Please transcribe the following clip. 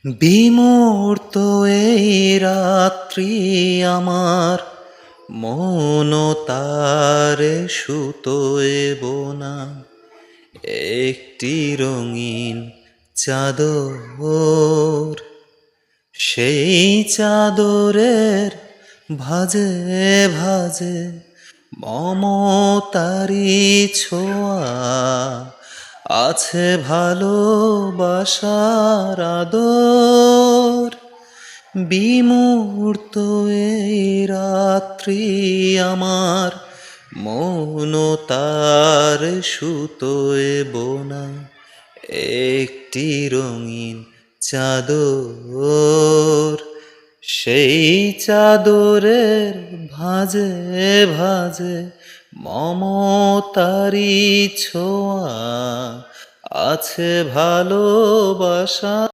বিমূর্ত এই রাত্রি আমার, মন তারে সুতোয় বোনা একটি রঙিন চাদর। সেই চাদরের ভাঁজে ভাঁজে মমতারি ছোঁয়া, আছে ভালোবাসার আদর। বিমূর্ত এই রাত্রি আমার, মন তার সুতোয় বোনা একটি রঙিন চাদর। সেই চাদরের ভাঁজে ভাঁজে মমতারি ছোঁয়া, আছে ভালোবাসা।